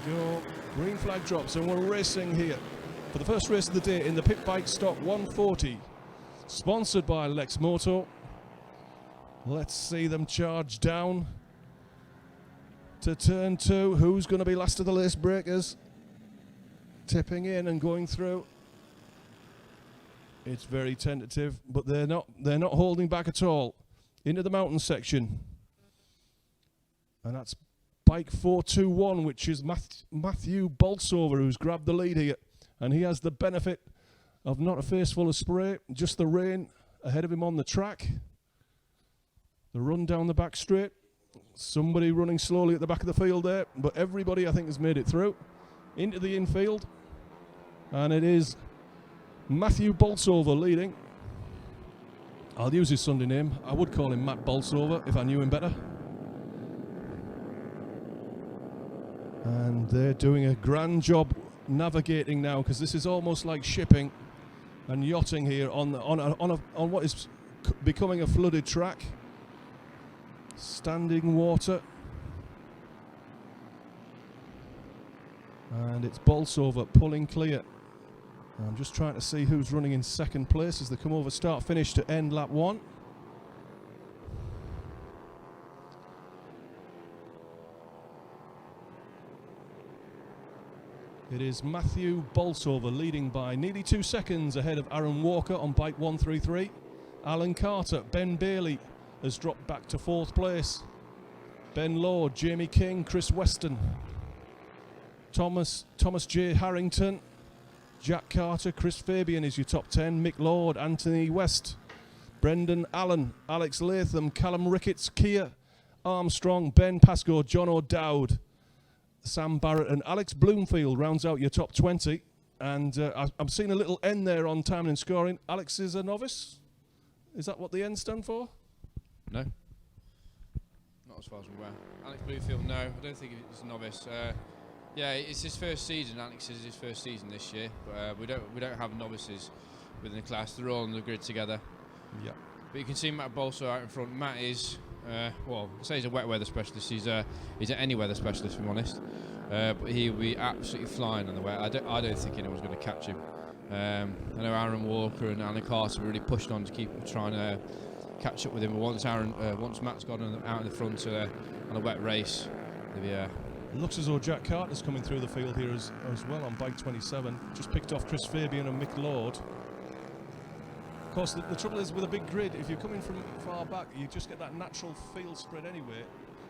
we go. Green flag drops and we're racing here for the first race of the day in the Pit Bike Stock140, sponsored by Lex Moto. Let's see them charge down to turn 2. Who's going to be last of the lace breakers? Tipping in and going through. It's very tentative, but they're not holding back at all. Into the mountain section. And that's bike 421, which is Matthew Bolsover, who's grabbed the lead here. And he has the benefit of not a face full of spray, just the rain ahead of him on the track. The run down the back straight. Somebody running slowly at the back of the field there, but everybody I think has made it through. Into the infield. And it is Matthew Bolsover leading. I'll use his Sunday name. I would call him Matt Bolsover if I knew him better. And they're doing a grand job navigating now, because this is almost like shipping and yachting here on what is becoming a flooded track. Standing water. And it's Bolsover pulling clear. I'm just trying to see who's running in second place as they come over start finish to end lap 1. It is Matthew Bolsover leading by nearly 2 seconds ahead of Aaron Walker on bike 133. Alan Carter, Ben Bailey has dropped back to 4th place. Ben Lord, Jamie King, Chris Weston, Thomas J. Harrington, Jack Carter, Chris Fabian is your top 10. Mick Lord, Anthony West, Brendan Allen, Alex Latham, Callum Ricketts, Keir Armstrong, Ben Pascoe, John O'Dowd, Sam Barrett and Alex Bloomfield rounds out your top 20. And I'm seeing a little N there on timing and scoring. Alex is a novice? Is that what the N stand for? No. Not as far as I'm aware. Alex Bloomfield, no. I don't think he's a novice. Yeah, it's his first season. Alex is his first season this year, but we don't have novices within the class. They're all on the grid together. Yeah. But you can see Matt Bolsover out in front. Matt is, well, I say he's a wet weather specialist. He's an any weather specialist, if I'm honest. But he'll be absolutely flying on the wet. I don't think anyone's going to catch him. I know Aaron Walker and Alan Carter really pushed on to keep trying to catch up with him. But once Matt's gone out in the front on a wet race, they'll be. Looks as though Jack Carter's coming through the field here as well on bike 27. Just picked off Chris Fabian and Mick Lord. Of course, the trouble is with a big grid, if you're coming from far back, you just get that natural field spread anyway.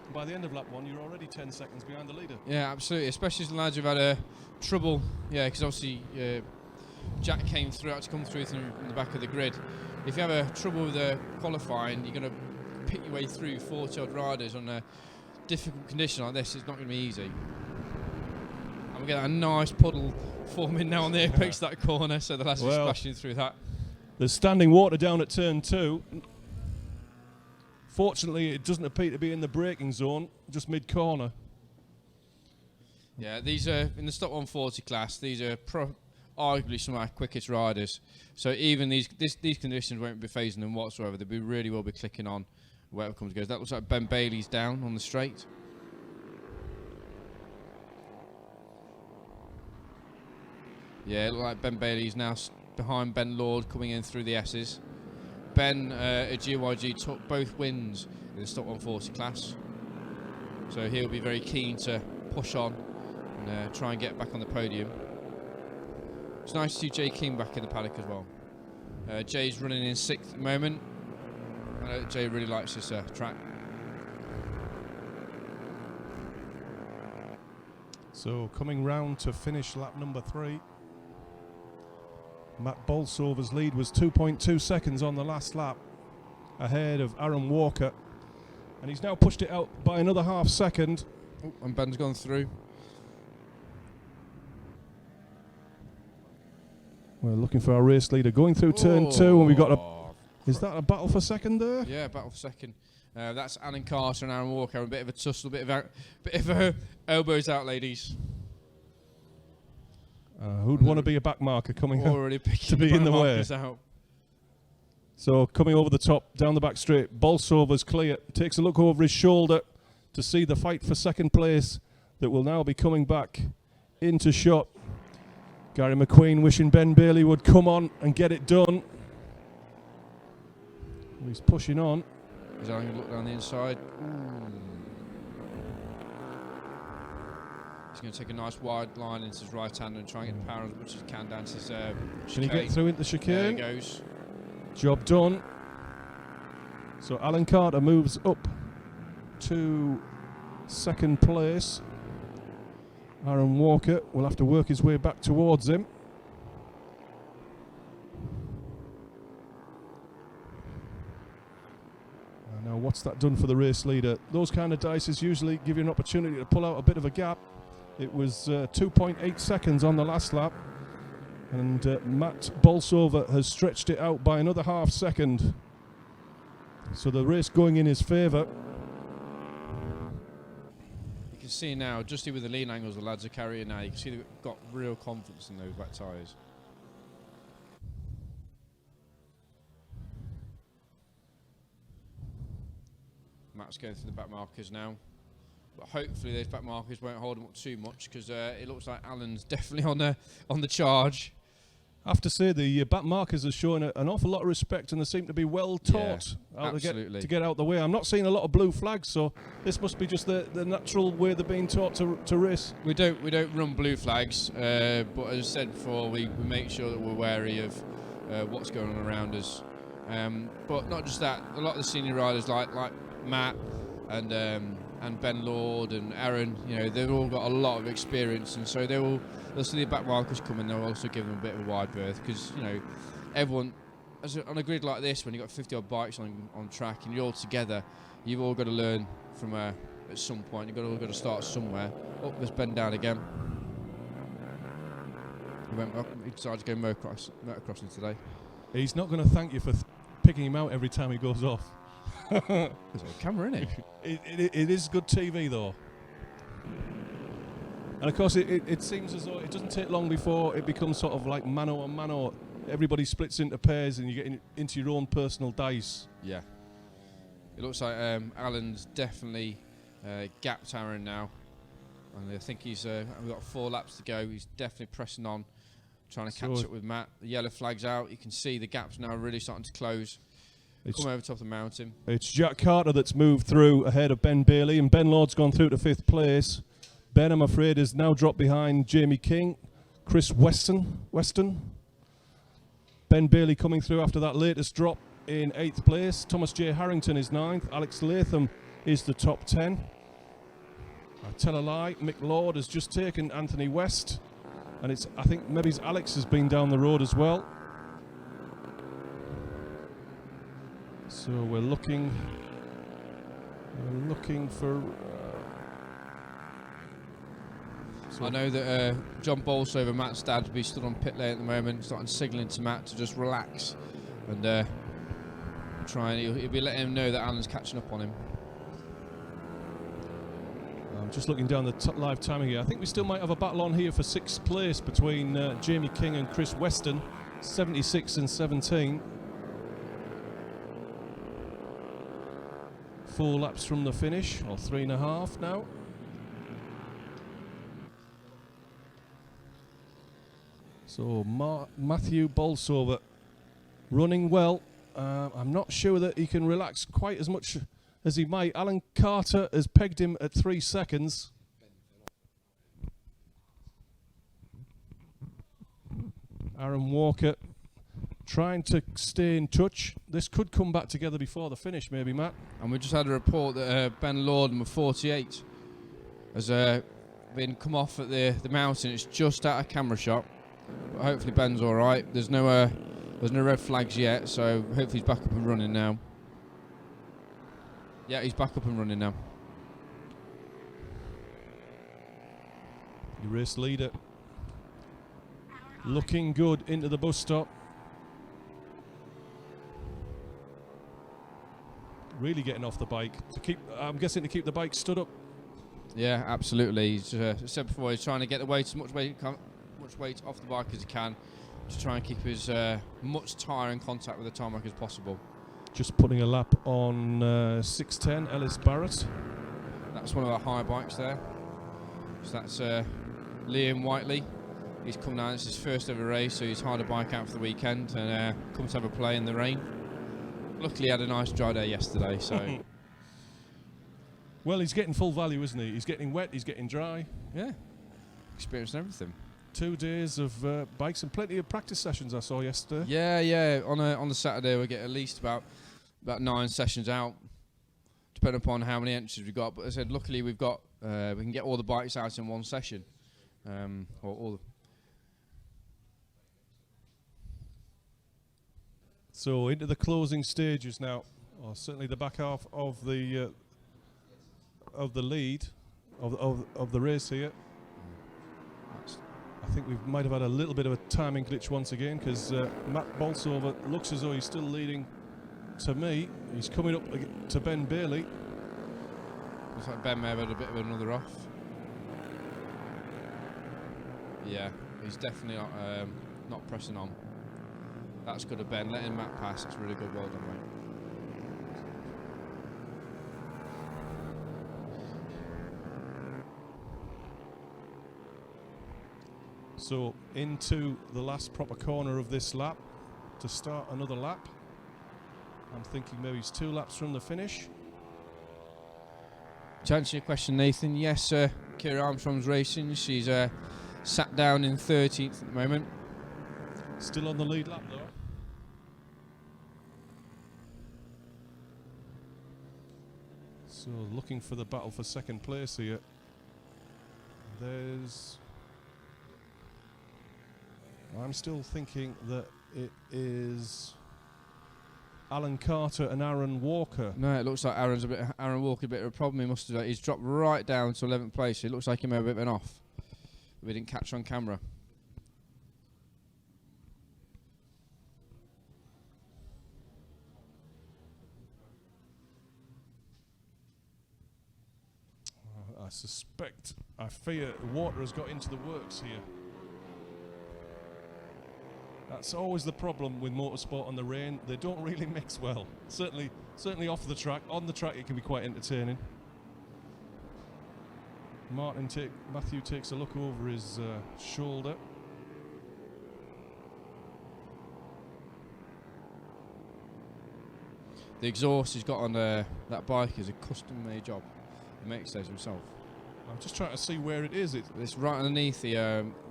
And by the end of lap 1, you're already 10 seconds behind the leader. Yeah, absolutely. Especially as the lads who've had trouble. Yeah, because obviously Jack came through, had to come through from the back of the grid. If you have trouble with qualifying, you're going to pick your way through 40-odd riders on a difficult condition like this. It's not going to be easy. And we get a nice puddle forming now on the apex of that corner, so the lads are splashing through that. There's standing water down at turn 2. Fortunately, it doesn't appear to be in the braking zone, just mid-corner. Yeah, these are in the Stock140 class. These are arguably some of our quickest riders. So even these conditions won't be phasing them whatsoever. They really will be clicking on whatever comes goes. That looks like Ben Bailey's down on the straight. Yeah, it looks like Ben Bailey's now behind Ben Lord coming in through the S's. Ben at GYG took both wins in the Stock140 class. So he'll be very keen to push on and try and get back on the podium. It's nice to see Jay King back in the paddock as well. Jay's running in 6th at the moment. I know Jay really likes this track. So coming round to finish lap number 3. Matt Bolsover's lead was 2.2 seconds on the last lap, ahead of Aaron Walker. And he's now pushed it out by another half second. Oh, and Ben's gone through. We're looking for our race leader going through turn 2, and we've got a... Is that a battle for second there? Yeah, battle for second. That's Alan Carter and Aaron Walker. A bit of a tussle, bit of elbows out, ladies. Who'd want to be a back marker coming already to be in the way? Out. So coming over the top, down the back straight, Bolsover's clear. Takes a look over his shoulder to see the fight for second place that will now be coming back into shot. Gary McQueen wishing Ben Bailey would come on and get it done. He's pushing on. He's having a look down the inside. He's going to take a nice wide line into his right hand and try and get the power as much as he can down to his chicane. Can he get through into the chicane? There he goes. Job done. So Alan Carter moves up to second place. Aaron Walker will have to work his way back towards him. Now what's that done for the race leader? Those kind of dices usually give you an opportunity to pull out a bit of a gap. It was 2.8 seconds on the last lap, and Matt Bolsover has stretched it out by another half second. So the race going in his favour. You can see now, just with the lean angles the lads are carrying now, you can see they've got real confidence in those back tyres. Matt's going through the back markers now, but hopefully those back markers won't hold him up too much, because it looks like Alan's definitely on the charge. I have to say the back markers are showing an awful lot of respect, and they seem to be well taught to get out the way. I'm not seeing a lot of blue flags, so this must be just the natural way they're being taught to race. We don't run blue flags, but as I said before, we make sure that we're wary of what's going on around us. But not just that, a lot of the senior riders like Matt and Ben Lord and Aaron, they've all got a lot of experience, and so they'll see the back markers come, and they'll also give them a bit of a wide berth, because everyone, on a grid like this, when you've got 50 odd bikes on track and you're all together, you've all got to learn from at some point. You've all got to start somewhere. Oh, there's Ben down again. He decided to go motocrossing today. He's not going to thank you for picking him out every time he goes off. There's a camera in it. It is good TV though, and of course it seems as though it doesn't take long before it becomes sort of like mano a mano. Everybody splits into pairs and you get into your own personal dice. Yeah, it looks like Alan's definitely gapped Aaron now, and I think we've got 4 laps to go. He's definitely pressing on, trying to catch up with Matt. The yellow flag's out. You can see the gap's now really starting to close. Come over top of the mountain. It's Jack Carter that's moved through ahead of Ben Bailey, and Ben Lord's gone through to 5th place. Ben, I'm afraid, is now dropped behind Jamie King, Chris Weston. Ben Bailey coming through after that latest drop in 8th place. Thomas J. Harrington is 9th. Alex Latham is the top 10. I tell a lie, Mick Lord has just taken Anthony West, and I think maybe Alex has been down the road as well. So we're looking for. I know that John Bolsover, Matt's dad, will be stood on pit lane at the moment, starting signalling to Matt to just relax and he'll be letting him know that Alan's catching up on him. I'm just looking down the live timing here. I think we still might have a battle on here for 6th place between Jamie King and Chris Weston, 76 and 17. 4 laps from the finish, or 3.5 now. So Matthew Bolsover running well. I'm not sure that he can relax quite as much as he might. Alan Carter has pegged him at 3 seconds. Aaron Walker trying to stay in touch. This could come back together before the finish, maybe, Matt. And we just had a report that Ben Lord, number 48, has been come off at the mountain. It's just out of camera shot, but hopefully Ben's all right. There's no red flags yet, so hopefully he's back up and running now. Yeah, he's back up and running now. The race leader looking good into the bus stop. Really getting off the bike I'm guessing to keep the bike stood up. Yeah, absolutely. He's said before, he's trying to get the weight, as much weight off the bike as he can, to try and keep his much tyre in contact with the tarmac as possible. Just putting a lap on 610 Ellis Barrett. That's one of our high bikes there. So that's Liam Whiteley. He's come down. It's his first ever race, so he's hired a bike out for the weekend and come to have a play in the rain. Luckily, he had a nice dry day yesterday, so. Well, he's getting full value, isn't he? He's getting wet, he's getting dry. Yeah, experienced everything. 2 days of bikes and plenty of practice sessions I saw yesterday. Yeah. On the Saturday, we get at least about 9 sessions out, depending upon how many entries we've got. But as I said, luckily we've got we can get all the bikes out in one session. So into the closing stages now, or certainly the back half of the lead of the race here. I think we might have had a little bit of a timing glitch once again, because Matt Bolsover looks as though he's still leading. To me, he's coming up to Ben Bailey. Looks like Ben may have had a bit of another off. Yeah, he's definitely not pressing on. That's good of Ben, letting Matt pass. That's really good. Well done, mate. So into the last proper corner of this lap to start another lap. I'm thinking maybe it's 2 laps from the finish. To answer your question, Nathan, yes, Kira Armstrong's racing. She's sat down in 13th at the moment. Still on the lead lap though. So looking for the battle for second place here. I'm still thinking that it is Alan Carter and Aaron Walker. No, it looks like Aaron Walker a bit of a problem. He must have. He's dropped right down to 11th place. It looks like he may have a bit of an off. We didn't catch on camera. I fear water has got into the works here. That's always the problem with motorsport on the rain. They don't really mix well. Certainly off the track. On the track, it can be quite entertaining. Matthew takes a look over his shoulder. The exhaust he's got on that bike is a custom-made job. He makes those himself. I'm just trying to see where it is. It's right underneath the.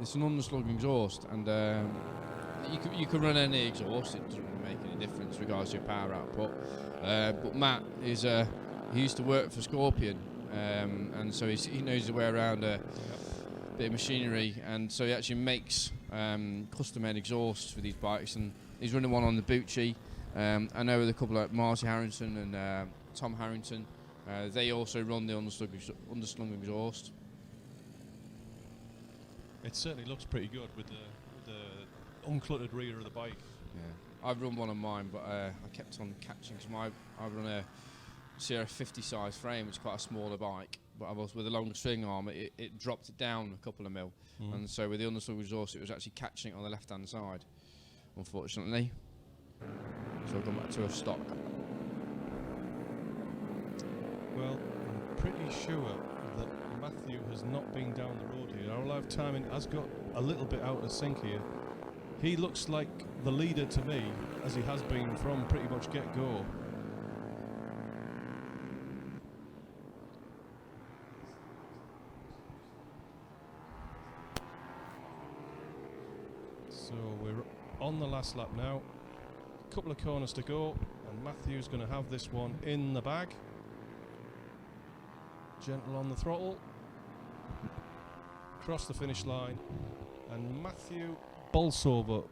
It's an underslung exhaust, and you can run any exhaust. It doesn't really make any difference in regards to your power output. But Matt is he used to work for Scorpion, and so he knows his way around a bit of machinery, and so he actually makes custom-made exhausts for these bikes, and he's running one on the Bucci. I know with a couple like Marty Harrington and Tom Harrington. They also run the underslung exhaust. It certainly looks pretty good with the uncluttered rear of the bike. Yeah, I've run one on mine, but I kept on catching because I run a Sierra 50 size frame, which is quite a smaller bike. But I was with a longer swing arm, it dropped it down a couple of mil, and so with the underslung exhaust, it was actually catching it on the left-hand side, unfortunately. So I've gone back to a stock. Well, I'm pretty sure that Matthew has not been down the road here. Our live timing has got a little bit out of sync here. He looks like the leader to me, as he has been from pretty much get-go. So we're on the last lap now. A couple of corners to go, and Matthew's going to have this one in the bag. Gentle on the throttle, cross the finish line, and Matthew Bolsover.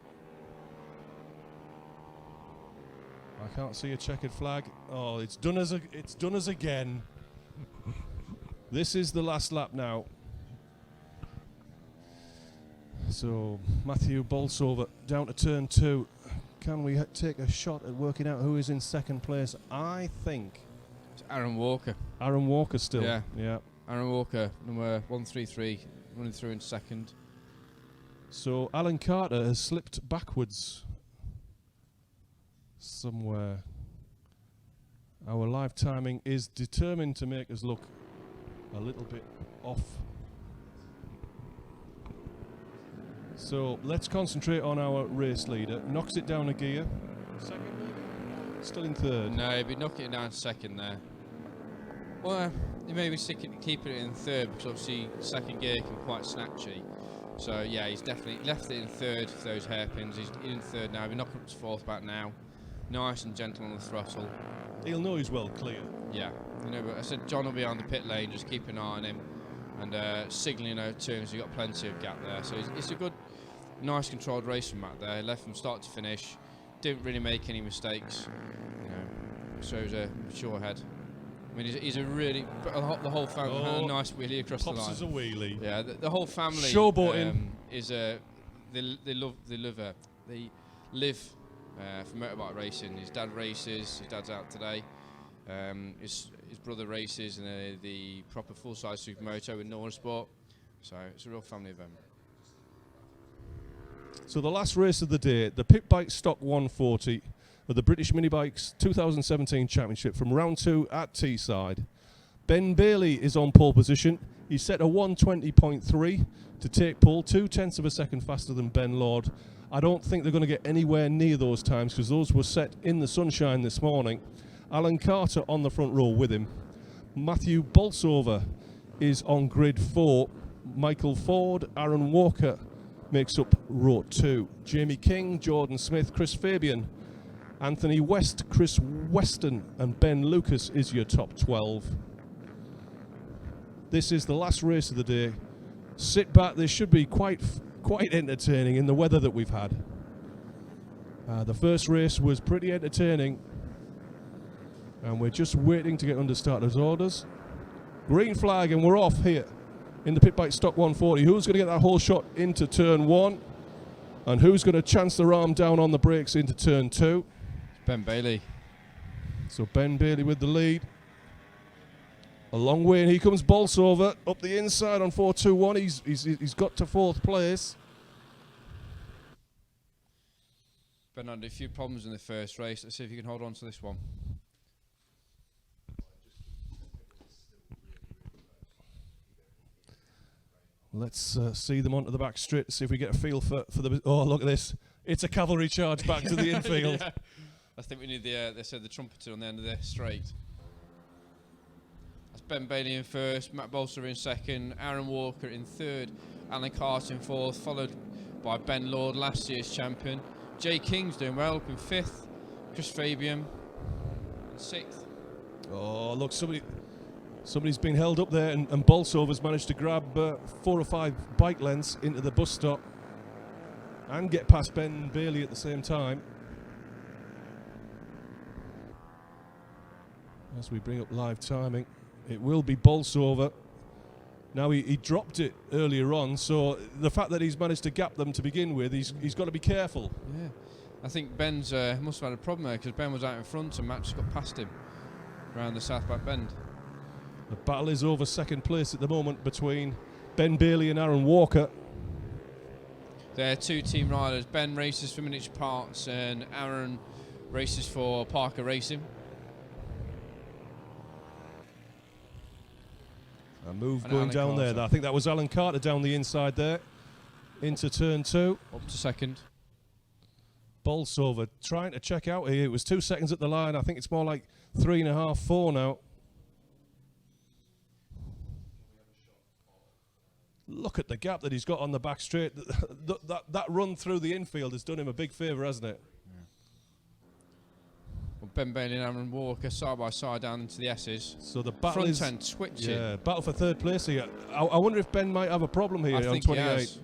I can't see a checkered flag. Oh, it's done us again. This is the last lap now. So Matthew Bolsover down to turn 2. Can we take a shot at working out who is in second place? I think It's Aaron Walker. Aaron Walker still. Yeah. Aaron Walker, number 133, running through in second. So Alan Carter has slipped backwards somewhere. Our live timing is determined to make us look a little bit off So let's concentrate on our race leader. Knocks it down a gear. Second, still in third. No, he'd be knocking it down second there. Well, he may be keeping it in third because obviously second gear can be quite snatchy. So yeah, he's definitely left it in third for those hairpins. He's in third now. He'll be knocking up to fourth about now. Nice and gentle on the throttle. He'll know he's well clear. Yeah, you know, but I said John will be on the pit lane, just keep an eye on him and signalling out turns. You've got plenty of gap there, so it's a good, nice controlled race from Matt there. Left from start to finish, didn't really make any mistakes. You know, shows a mature head. I mean, he's a really the whole family had a nice wheelie across the line. Pops as a wheelie. Yeah, the whole family Showboating. Is they live for motorbike racing. His dad races. His dad's out today. His brother races in the proper full-size supermoto in Nora Sport. So it's a real family event. So the last race of the day, the Pit Bike Stock 140 of the British Mini Bikes 2017 Championship from round 2 at Teesside. Ben Bailey is on pole position. He set a 120.3 to take pole, 0.2 of a second faster than Ben Lord. I don't think they're going to get anywhere near those times because those were set in the sunshine this morning. Alan Carter on the front row with him. Matthew Bolsover is on grid 4. Michael Ford, Aaron Walker makes up row 2. Jamie King, Jordan Smith, Chris Fabian, Anthony West, Chris Weston and Ben Lucas is your top 12. This is the last race of the day. Sit back, this should be quite entertaining in the weather that we've had. The first race was pretty entertaining and we're just waiting to get under starters orders. Green flag and we're off here in the Pit Bike Stock 140. Who's going to get that whole shot into turn 1 and who's going to chance their arm down on the brakes into turn 2? Ben Bailey. So Ben Bailey with the lead. A long way, and here comes Bolsover up the inside on 421. He's got to fourth place. Ben had a few problems in the first race. Let's see if you can hold on to this one. Let's see them onto the back straight to see if we get a feel for the. Oh, look at this! It's a cavalry charge back to the infield. Yeah. I think we need they said the trumpeter on the end of the straight. That's Ben Bailey in first, Matt Bolster in second, Aaron Walker in third, Alan Carter in fourth, followed by Ben Lord, last year's champion. Jay King's doing well, up in fifth, Chris Fabian in sixth. Oh, look, somebody's been held up there, and Bolsover's managed to grab 4 or 5 bike lengths into the bus stop and get past Ben Bailey at the same time. As we bring up live timing, it will be Bolsover. Now he dropped it earlier on, so the fact that he's managed to gap them to begin with, he's got to be careful. Yeah, I think Ben's must have had a problem there because Ben was out in front and Matt just got past him around the South Back Bend. The battle is over second place at the moment between Ben Bailey and Aaron Walker. They're 2 team riders. Ben races for Miniature Parts and Aaron races for Parker Racing. A move And going Alan down Carter. there. I think that was Alan Carter down the inside there. Into turn 2. Up to second. Bolsover trying to check out here. It was 2 seconds at the line. I think it's more like 3.5, 4 now. Look at the gap that he's got on the back straight. That run through the infield has done him a big favour, hasn't it? Yeah. Well, Ben Bailey and Aaron Walker side by side down into the S's. So the battle Front is end switching. yeah, battle for third place here. I wonder if Ben might have a problem here I on think 28.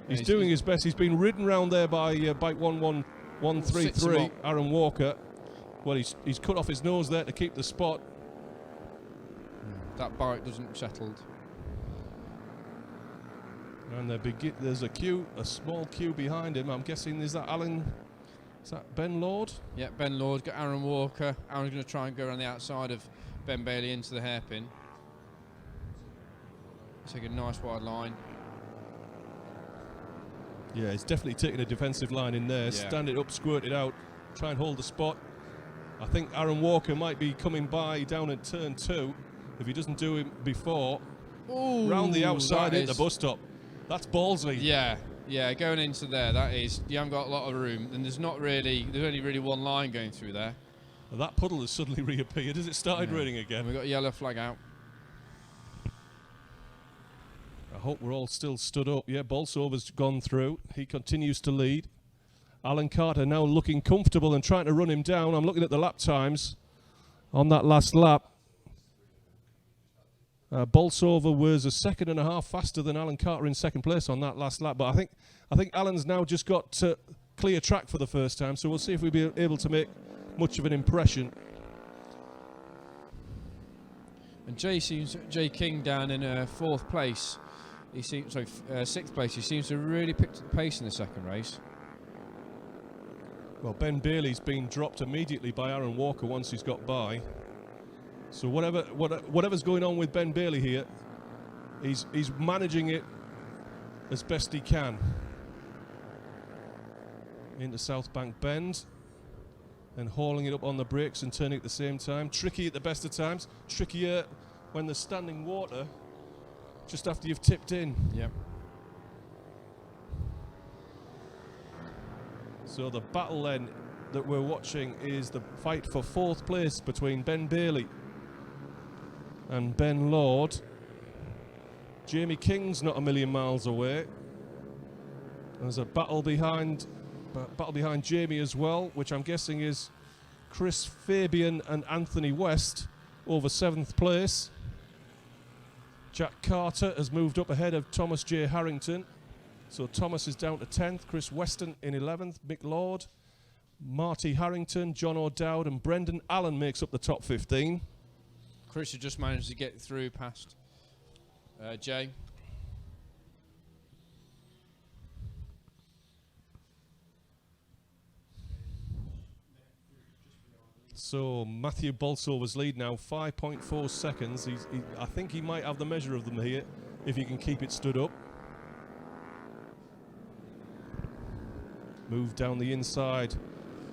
He's doing his best. He's been ridden round there by bike 11133, Aaron Walker. Well, he's cut off his nose there to keep the spot. That bike doesn't settled. And there's a small queue behind him. I'm guessing, is that Ben Lord? Yeah, Ben Lord, got Aaron Walker. Aaron's going to try and go around the outside of Ben Bailey into the hairpin. Take a nice wide line. Yeah, he's definitely taking a defensive line in there. Yeah. Stand it up, squirt it out, try and hold the spot. I think Aaron Walker might be coming by down at turn 2 if he doesn't do it before. Ooh, Round the outside that into the bus stop. That's ballsy. Yeah, Yeah, going into there, that is, you haven't got a lot of room, and there's only really one line going through there. Well, that puddle has suddenly reappeared as it started raining again. And we've got a yellow flag out. I hope we're all still stood up. Yeah, Bolsover's gone through. He continues to lead. Alan Carter now looking comfortable and trying to run him down. I'm looking at the lap times on that last lap. Bolsover was a second and a half faster than Alan Carter in second place on that last lap. But I think Alan's now just got clear track for the first time. So we'll see if we'll be able to make much of an impression. And Jay King down in fourth place. Sixth place. He seems to really pick up the pace in the second race. Well, Ben Bailey's been dropped immediately by Aaron Walker once he's got by. So whatever's going on with Ben Bailey here, he's managing it as best he can. Into South Bank Bend, and hauling it up on the brakes and turning at the same time. Tricky at the best of times. Trickier when there's standing water just after you've tipped in. Yep. So the battle then that we're watching is the fight for fourth place between Ben Bailey and Ben Lord. Jamie King's not a million miles away. There's a battle behind Jamie as well, which I'm guessing is Chris Fabian and Anthony West over 7th place. Jack Carter has moved up ahead of Thomas J. Harrington. So Thomas is down to 10th, Chris Weston in 11th, Mick Lord, Marty Harrington, John O'Dowd and Brendan Allen makes up the top 15. Chris has just managed to get through past Jay. So Matthew Bolsover's lead now, 5.4 seconds. I think he might have the measure of them here if he can keep it stood up. Move down the inside.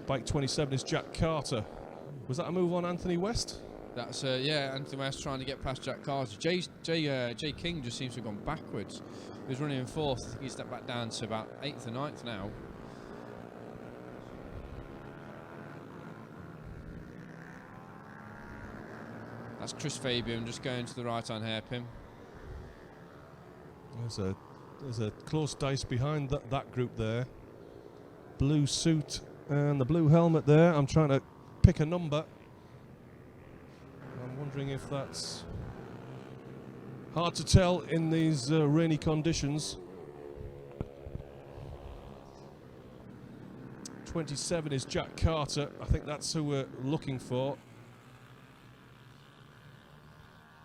Bike 27 is Jack Carter. Was that a move on Anthony West? That's Anthony West trying to get past Jack Carter. Jay King just seems to have gone backwards. He was running in fourth. He stepped back down to about 8th or 9th now. That's Chris Fabian just going to the right-hand hairpin. There's a close dice behind that group there. Blue suit and the blue helmet there. I'm trying to pick a number. I'm wondering if that's hard to tell in these rainy conditions. 27 is Jack Carter. I think that's who we're looking for.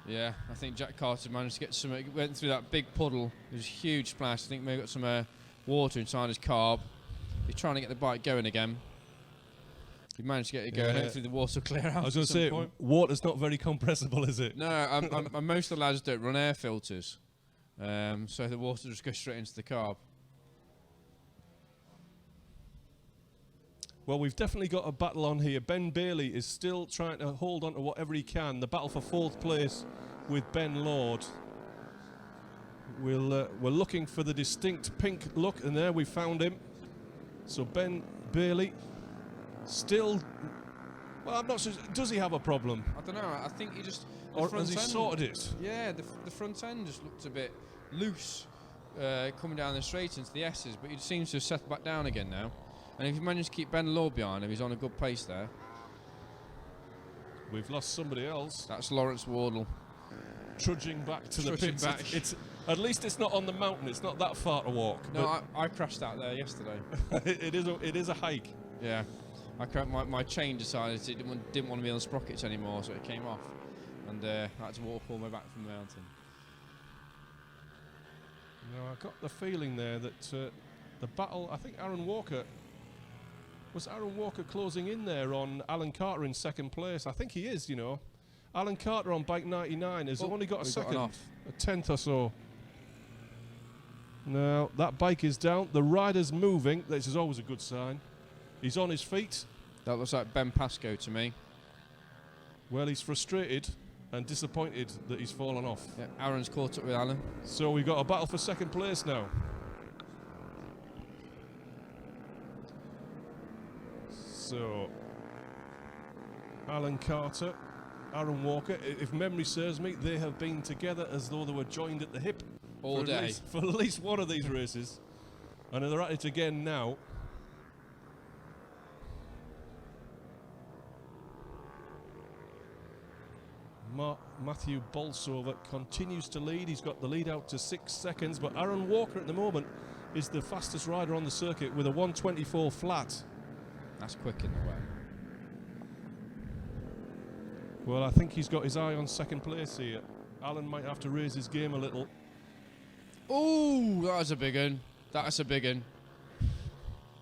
Yeah, I think Jack Carter managed to get some. Went through that big puddle. It was a huge splash. I think maybe got some water inside his carb. He's trying to get the bike going again. He managed to get it going. Hopefully the water will clear out. I was going to say, water's not very compressible, is it? No, most of the lads don't run air filters, so the water just goes straight into the carb. Well, we've definitely got a battle on here. Ben Bailey is still trying to hold on to whatever he can. The battle for fourth place with Ben Lord. We're looking for the distinct pink look, and there we found him. So Ben Bailey still... Well, I'm not sure. Does he have a problem? I don't know. I think he just... Or has he sorted it? Yeah, the front end just looked a bit loose coming down the straight into the S's, but he seems to have settled back down again now. And if he manages to keep Ben Lord behind him, he's on a good pace there. We've lost somebody else. That's Lawrence Wardle. Trudging back to the pits. It's at least it's not on the mountain. It's not that far to walk. No, I crashed out there yesterday. it is a hike. Yeah, my chain decided it didn't want to be on the sprockets anymore, so it came off, and I had to walk all the way back from the mountain. No, I got the feeling there that the battle. I think Aaron Walker. Was Aaron Walker closing in there on Alan Carter in second place? I think he is, you know. Alan Carter on bike 99 has only got a second, a 10th or so. Now, that bike is down. The rider's moving. This is always a good sign. He's on his feet. That looks like Ben Pascoe to me. Well, he's frustrated and disappointed that he's fallen off. Yeah, Aaron's caught up with Alan. So we've got a battle for second place now. So, Alan Carter, Aaron Walker, if memory serves me, they have been together as though they were joined at the hip All day. For at least one of these races. And they're at it again now. Matthew Bolsover continues to lead. He's got the lead out to 6 seconds, but Aaron Walker at the moment is the fastest rider on the circuit with a 1:24 flat. That's quick in the way. Well, I think he's got his eye on second place here. Alan might have to raise his game a little. Oh, that was a big one. That's a big one.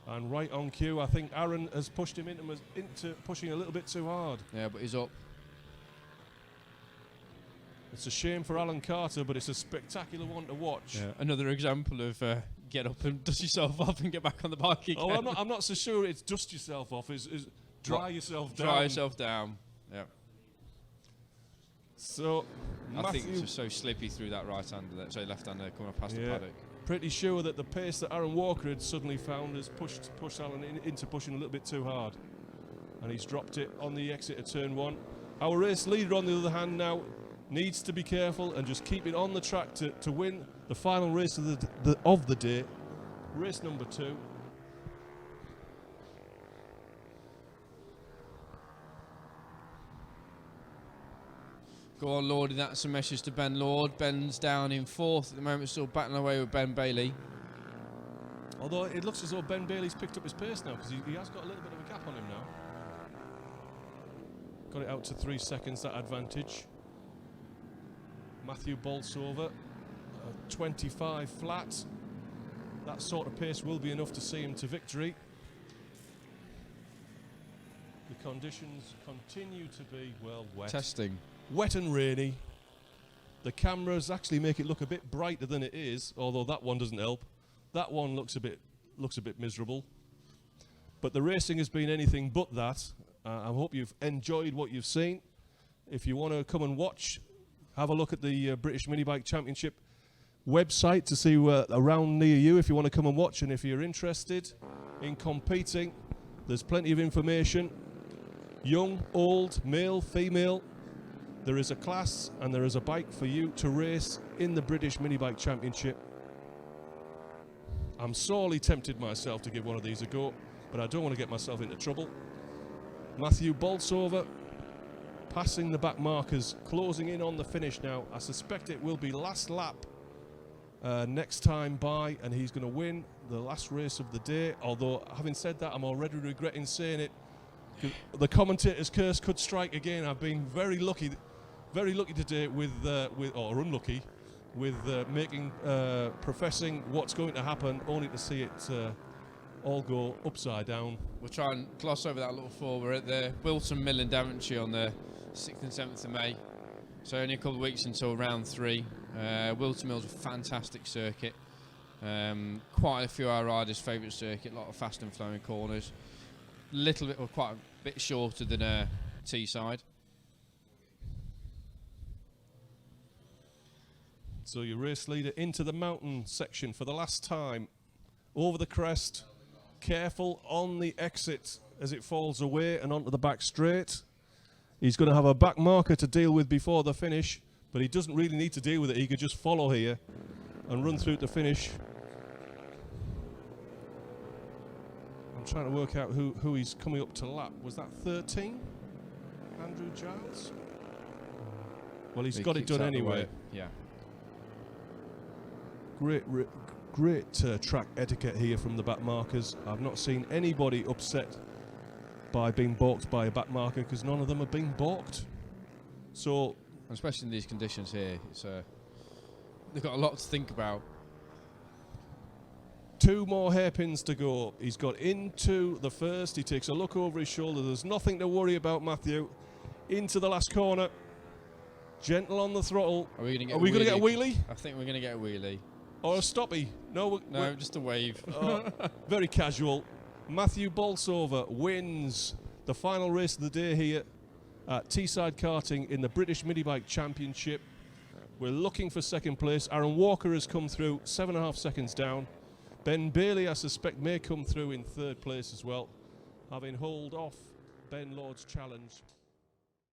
And right on cue, I think Aaron has pushed him into pushing a little bit too hard. Yeah, but he's up. It's a shame for Alan Carter, but it's a spectacular one to watch. Yeah. Another example of get up and dust yourself off and get back on the bike again. Oh, I'm not so sure it's dust yourself off. Is dry yourself down. Dry yourself down. Yeah. So I think it's just so slippy through that right-hander, left-hander coming past the paddock. Pretty sure that the pace that Aaron Walker had suddenly found has pushed Alan into pushing a little bit too hard. And he's dropped it on the exit of turn 1. Our race leader, on the other hand, now needs to be careful and just keep it on the track to win the final race of the day. Race number 2. Go on, Lord, and that's a message to Ben Lord. Ben's down in 4th at the moment, still battling away with Ben Bailey. Although it looks as though Ben Bailey's picked up his pace now, because he has got a little bit of a gap on him now. Got it out to 3 seconds, that advantage. Matthew Bolsover, 25 flat. That sort of pace will be enough to see him to victory. The conditions continue to be, well, wet. Testing. Wet and rainy. The cameras actually make it look a bit brighter than it is, although that one doesn't help. That one looks a bit miserable. But the racing has been anything but that. I hope you've enjoyed what you've seen. If you want to come and watch, have a look at the British Minibike Championship website to see around near you if you want to come and watch, and if you're interested in competing, there's plenty of information. Young, old, male, female. There is a class and there is a bike for you to race in the British Minibike Championship. I'm sorely tempted myself to give one of these a go, but I don't want to get myself into trouble. Matthew Bolsover passing the back markers, closing in on the finish now. I suspect it will be last lap next time by, and he's going to win the last race of the day. Although, having said that, I'm already regretting saying it. The commentator's curse could strike again. I've been very lucky today with or unlucky with professing what's going to happen, only to see it all go upside down. We'll try and gloss over that little fall. We're at the Wilton Mill in Daventry on the 6th and 7th of May, so only a couple of weeks until round 3. Wilton Mill's a fantastic circuit. Quite a few of our riders' favourite circuit. A lot of fast and flowing corners. Little bit, or quite a bit shorter than Teesside. So your race leader into the mountain section for the last time. Over the crest. Careful on the exit as it falls away and onto the back straight. He's going to have a back marker to deal with before the finish, but he doesn't really need to deal with it. He could just follow here and run through to finish. I'm trying to work out who he's coming up to lap. Was that 13? Andrew Giles? Well, he's got it done anyway. Yeah. Great track etiquette here from the back markers. I've not seen anybody upset by being balked by a back marker, because none of them are being balked. So, especially in these conditions here, it's they've got a lot to think about. 2 more hairpins to go. He's got into the first. He takes a look over his shoulder. There's nothing to worry about, Matthew. Into the last corner. Gentle on the throttle. Are we going to get a wheelie? I think we're going to get a wheelie. Or a stoppie? No, just a wave. Very casual. Matthew Bolsover wins the final race of the day here at Teesside Karting in the British Minibike Championship. We're looking for second place. Aaron Walker has come through 7.5 seconds down. Ben Bailey, I suspect, may come through in 3rd place as well. having hauled off Ben Lord's challenge.